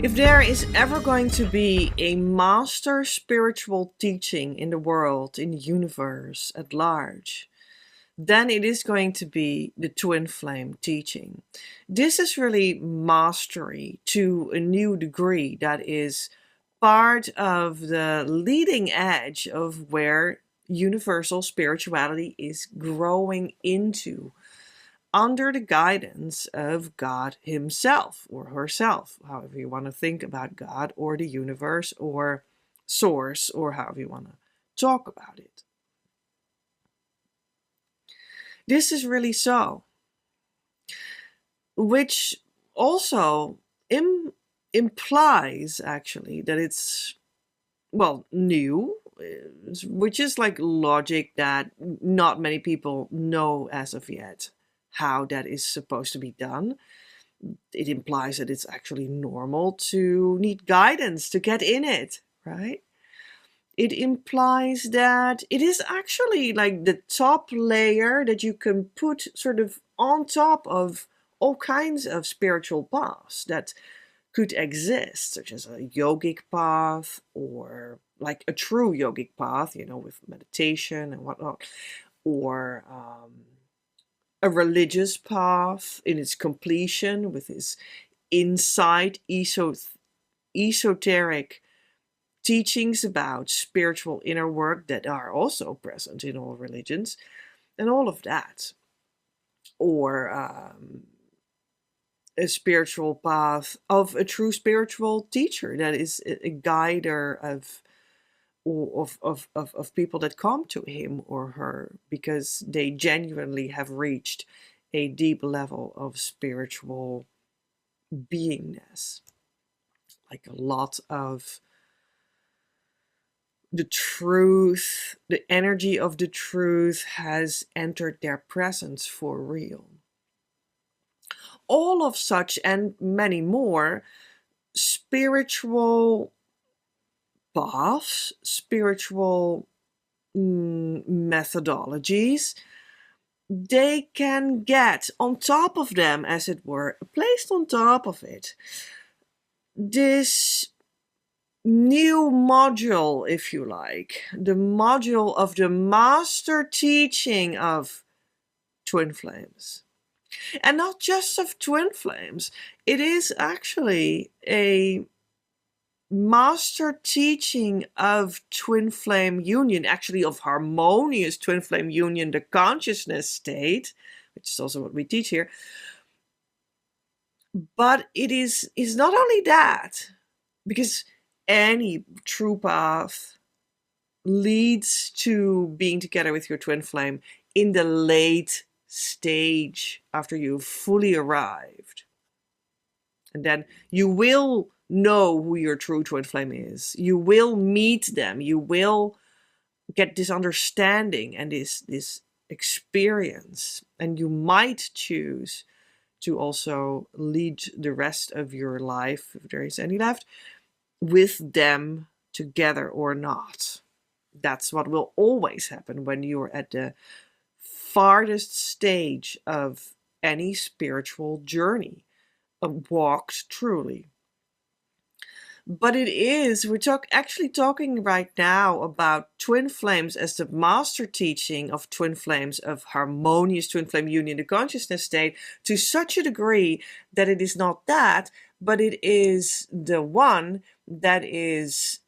If there is ever going to be a master spiritual teaching in the world, in the universe at large, then it is going to be the twin flame teaching. This is really mastery to a new degree that is part of the leading edge of where universal spirituality is growing into, under the guidance of God himself or herself, however you want to think about God or the universe or source, or however you want to talk about it. This is really so, which also implies actually that it's, well, new, which is like logic that not many people know as of yet how that is supposed to be done. It implies that it's actually normal to need guidance to get in it, right? It implies that it is actually like the top layer that you can put sort of on top of all kinds of spiritual paths that could exist, such as a yogic path or like a true yogic path, with meditation and whatnot, or a religious path in its completion with its insight, esoteric teachings about spiritual inner work that are also present in all religions, and all of that. Or a spiritual path of a true spiritual teacher that is a guider of people that come to him or her because they genuinely have reached a deep level of spiritual beingness. Like a lot of the truth, the energy of the truth has entered their presence for real. All of such and many more spiritual paths, spiritual methodologies, they can get on top of them, as it were, placed on top of it, this new module, if you like, the module of the master teaching of twin flames. And not just of twin flames, it is actually a master teaching of twin flame union, actually of harmonious twin flame union, the consciousness state, which is also what we teach here. But it is not only that, because any true path leads to being together with your twin flame in the late stage after you've fully arrived. And then you will know who your true twin flame is. You will meet them. You will get this understanding and this experience. And you might choose to also lead the rest of your life, if there is any left, with them together or not. That's what will always happen when you're at the farthest stage of any spiritual journey, walked truly. But it is, we're actually talking right now about twin flames as the master teaching of twin flames, of harmonious twin flame union, the consciousness state, to such a degree that it is not that, but it is the one that is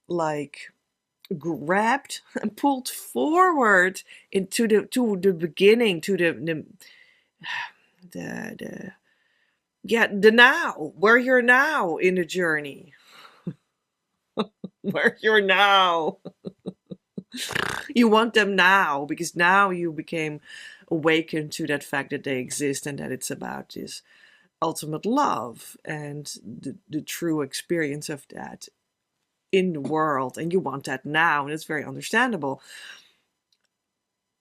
like grabbed and pulled forward into the beginning, to the now, where you're now in the journey. Where you're now. You want them now, because now you became awakened to that fact that they exist and that it's about this ultimate love and the true experience of that in the world, and you want that now, and it's very understandable.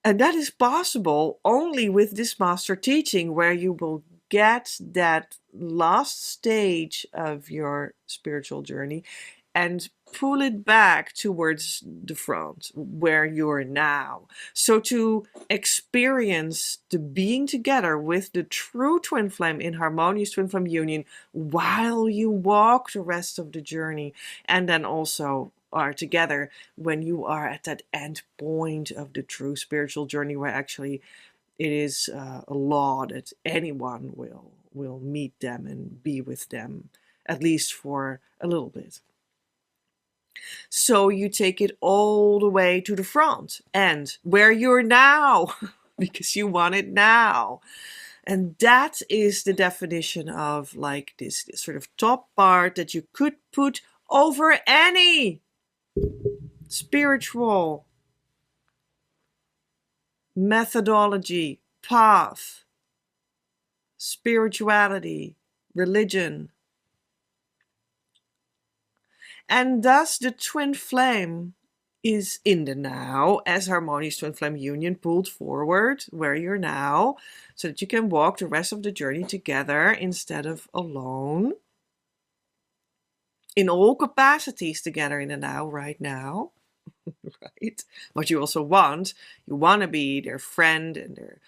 And that is possible only with this master teaching, where you will get that last stage of your spiritual journey and pull it back towards the front where you're now. So to experience the being together with the true twin flame in harmonious twin flame union while you walk the rest of the journey, and then also are together when you are at that end point of the true spiritual journey, where actually it is a law that anyone will meet them and be with them, at least for a little bit. So you take it all the way to the front and where you're now, because you want it now. And that is the definition of like this sort of top part that you could put over any spiritual methodology, path, spirituality, religion. And thus the twin flame is in the now as harmonious twin flame union pulled forward where you're now, so that you can walk the rest of the journey together instead of alone. In all capacities together in the now, right now. Right? What you also want, you want to be their friend and their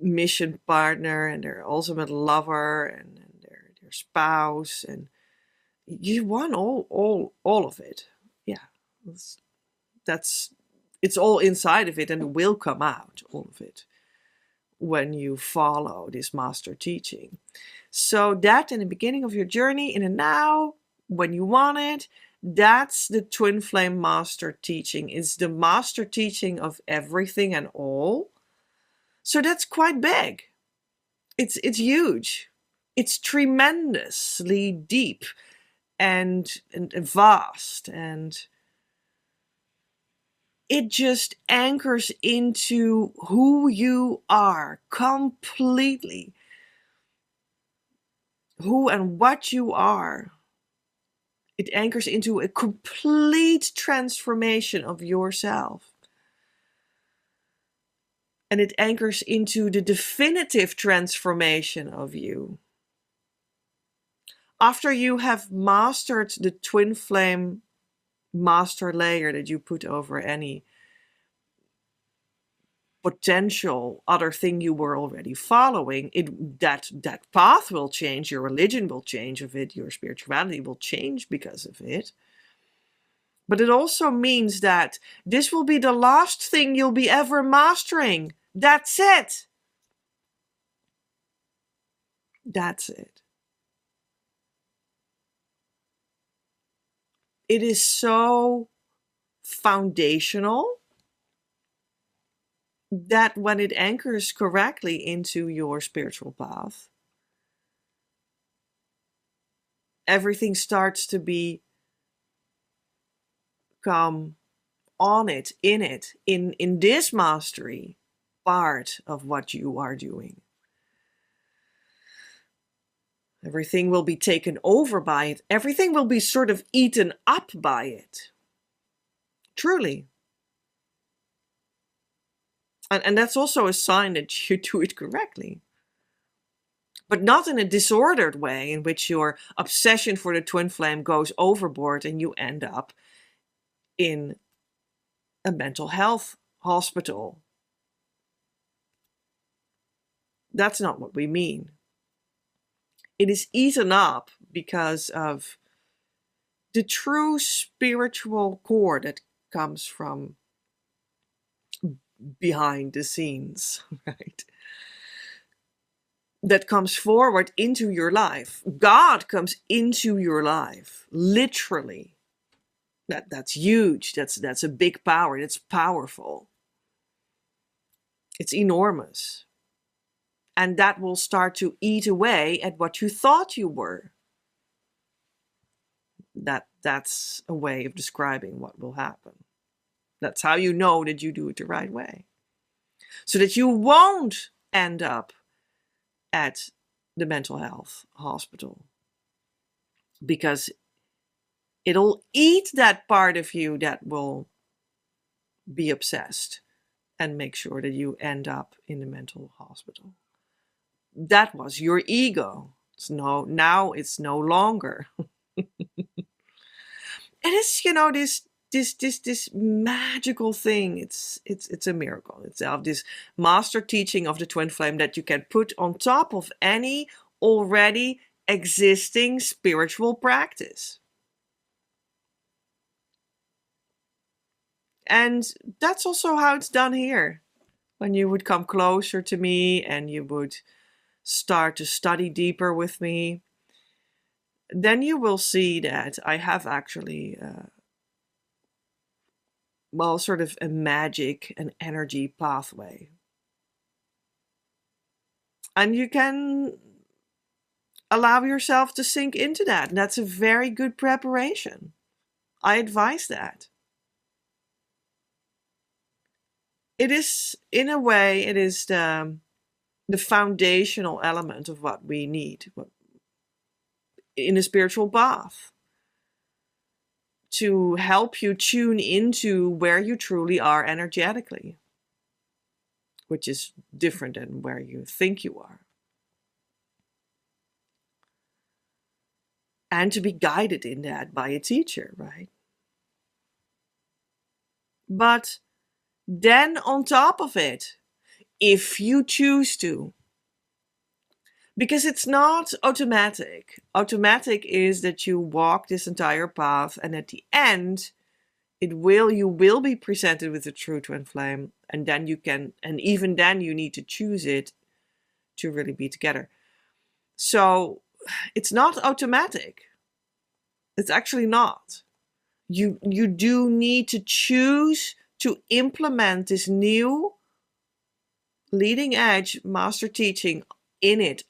mission partner and their ultimate lover and their spouse, and you want all of it. Yeah, it's all inside of it, and it will come out, all of it, when you follow this master teaching. So that in the beginning of your journey, in the now, when you want it, that's the twin flame master teaching. It's the master teaching of everything and all. So that's quite big. It's huge. It's tremendously deep and vast, and it just anchors into who you are completely, who and what you are. It anchors into a complete transformation of yourself. And it anchors into the definitive transformation of you. After you have mastered the twin flame master layer that you put over any potential other thing you were already following, that path will change, your religion will change of it, your spirituality will change because of it. But it also means that this will be the last thing you'll be ever mastering. That's it. That's it. It is so foundational that when it anchors correctly into your spiritual path, everything starts to become on it, in this mastery part of what you are doing. Everything will be taken over by it. Everything will be sort of eaten up by it. Truly. And that's also a sign that you do it correctly. But not in a disordered way in which your obsession for the twin flame goes overboard and you end up in a mental health hospital. That's not what we mean. It is eaten up because of the true spiritual core that comes from behind the scenes, right? That comes forward into your life. God comes into your life, literally. That's huge. That's a big power. That's powerful. It's enormous. And that will start to eat away at what you thought you were. That's a way of describing what will happen. That's how you know that you do it the right way. So that you won't end up at the mental health hospital. Because it'll eat that part of you that will be obsessed and make sure that you end up in the mental hospital. That was your ego. Now it's no longer. it is, this magical thing. It's a miracle itself. This master teaching of the twin flame that you can put on top of any already existing spiritual practice. And that's also how it's done here. When you would come closer to me and you would start to study deeper with me, then you will see that I have actually, sort of a magic and energy pathway. And you can allow yourself to sink into that. And that's a very good preparation. I advise that. It is, in a way, it is the foundational element of what we need in a spiritual path, to help you tune into where you truly are energetically, which is different than where you think you are. And to be guided in that by a teacher, right? But then on top of it, if you choose to, because it's not automatic. Automatic is that you walk this entire path, and at the end, you will be presented with the true twin flame, and then even then you need to choose it to really be together. So it's not automatic. It's actually not. You do need to choose to implement this new leading edge master teaching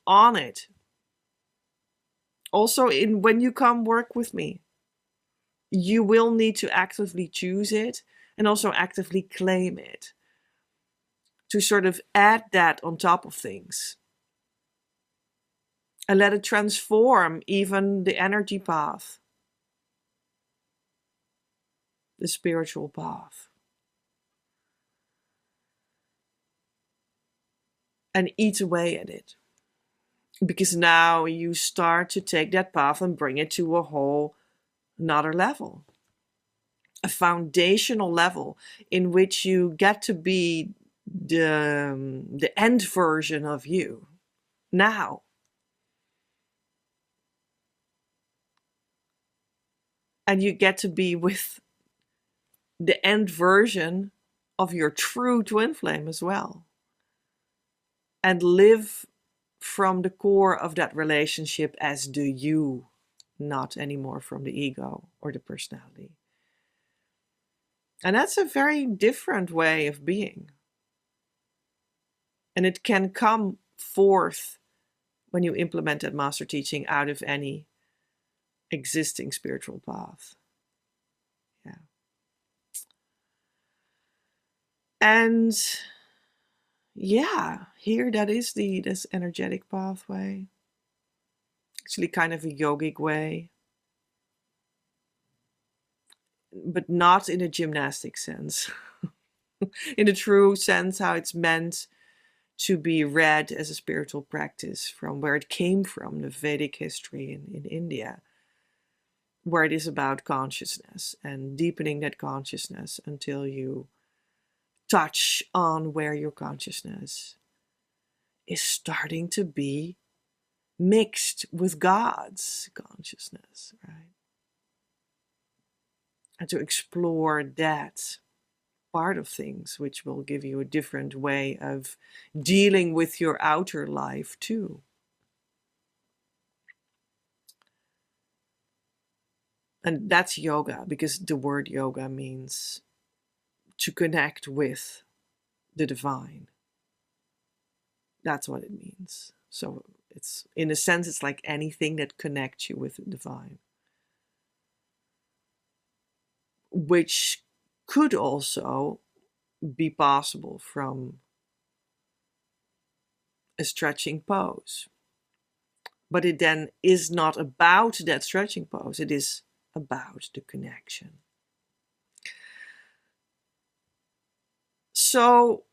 on it. Also, when you come work with me, you will need to actively choose it and also actively claim it, to sort of add that on top of things and let it transform even the energy path, the spiritual path. And eat away at it. Because now you start to take that path and bring it to a whole another level. A foundational level in which you get to be the end version of you now. And you get to be with the end version of your true twin flame as well. And live from the core of that relationship as the you, not anymore from the ego or the personality. And that's a very different way of being. And it can come forth when you implement that master teaching out of any existing spiritual path. Yeah. And yeah, here that is this energetic pathway. Actually kind of a yogic way, but not in a gymnastic sense. In the true sense, how it's meant to be read as a spiritual practice, from where it came from, the Vedic history in India, where it is about consciousness and deepening that consciousness until you touch on where your consciousness is starting to be mixed with God's consciousness, right? And to explore that part of things, which will give you a different way of dealing with your outer life too. And that's yoga, because the word yoga means to connect with the divine. That's what it means. So it's, in a sense, it's like anything that connects you with the divine, which could also be possible from a stretching pose. But it then is not about that stretching pose. It is about the connection. So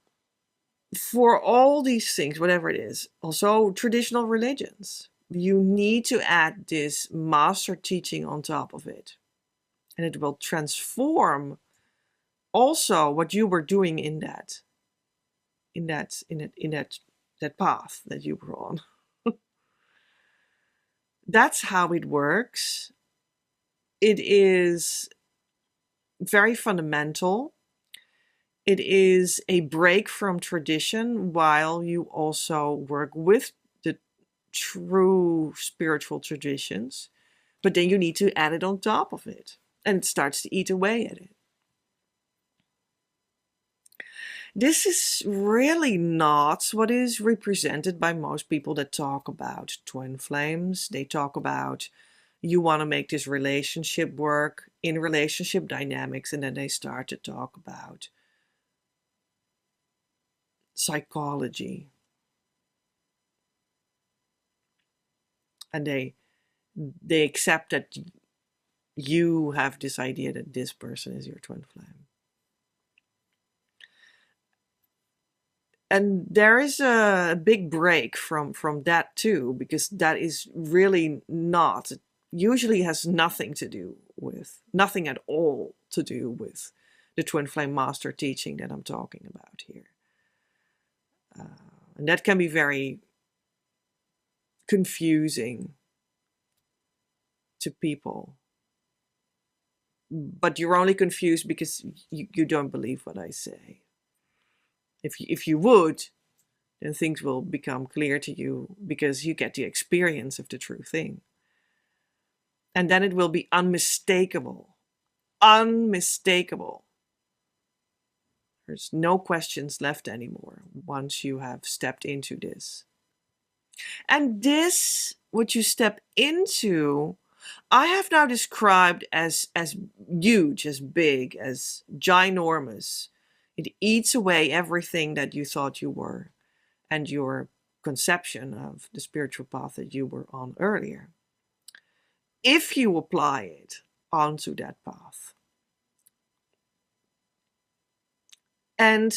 for all these things, whatever it is, also traditional religions, you need to add this master teaching on top of it. And it will transform also what you were doing in that path that you were on. That's how it works. It is very fundamental. It is a break from tradition while you also work with the true spiritual traditions. But then you need to add it on top of it. And it starts to eat away at it. This is really not what is represented by most people that talk about twin flames. They talk about, you want to make this relationship work in relationship dynamics, and then they start to talk about psychology. And they accept that you have this idea that this person is your twin flame. And there is a big break from that too, because that is really not, it usually has nothing at all to do with the twin flame master teaching that I'm talking about here. And that can be very confusing to people. But you're only confused because you don't believe what I say. If you would, then things will become clear to you because you get the experience of the true thing. And then it will be unmistakable. Unmistakable. There's no questions left anymore once you have stepped into this. And this, what you step into, I have now described as huge, as big, as ginormous. It eats away everything that you thought you were and your conception of the spiritual path that you were on earlier. If you apply it onto that path. And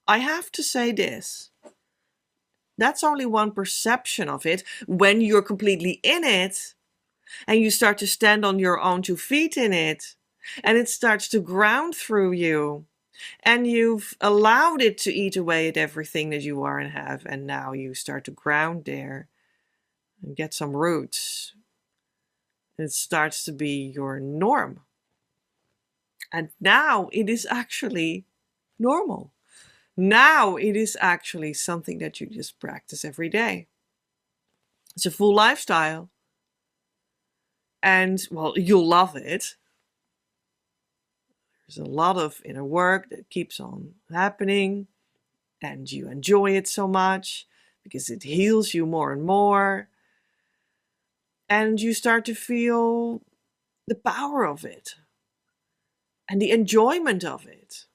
I have to say this, that's only one perception of it. When you're completely in it and you start to stand on your own 2 feet in it, and it starts to ground through you, and you've allowed it to eat away at everything that you are and have, and now you start to ground there and get some roots. It starts to be your norm. And now it is actually normal. Now it is actually something that you just practice every day. It's a full lifestyle. And, well, you'll love it. There's a lot of inner work that keeps on happening. And you enjoy it so much because it heals you more and more. And you start to feel the power of it and the enjoyment of it.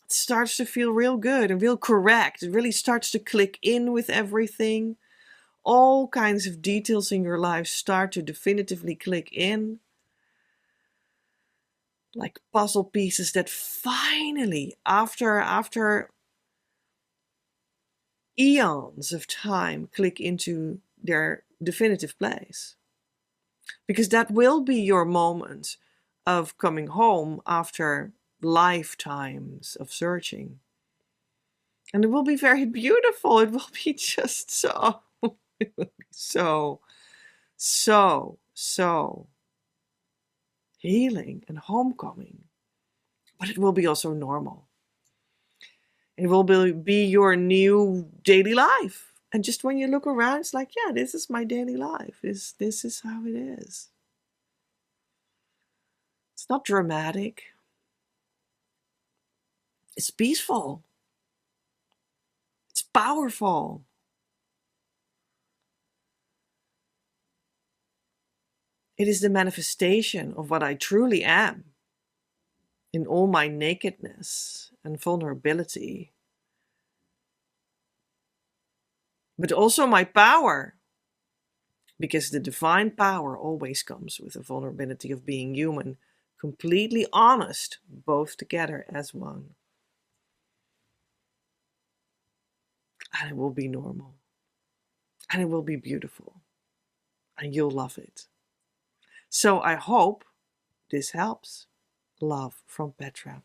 It starts to feel real good and real correct. It really starts to click in with everything. All kinds of details in your life start to definitively click in. Like puzzle pieces that finally, after eons of time, click into their definitive place. Because that will be your moment of coming home after lifetimes of searching. And it will be very beautiful. It will be just so, it will be so healing and homecoming. But it will be also normal. It will be your new daily life. And just when you look around, it's like, yeah, this is my daily life. This is how it is. It's not dramatic. It's peaceful. It's powerful. It is the manifestation of what I truly am in all my nakedness and vulnerability. But also my power, because the divine power always comes with the vulnerability of being human, completely honest, both together as one. And it will be normal. And it will be beautiful. And you'll love it. So I hope this helps. Love from Petra.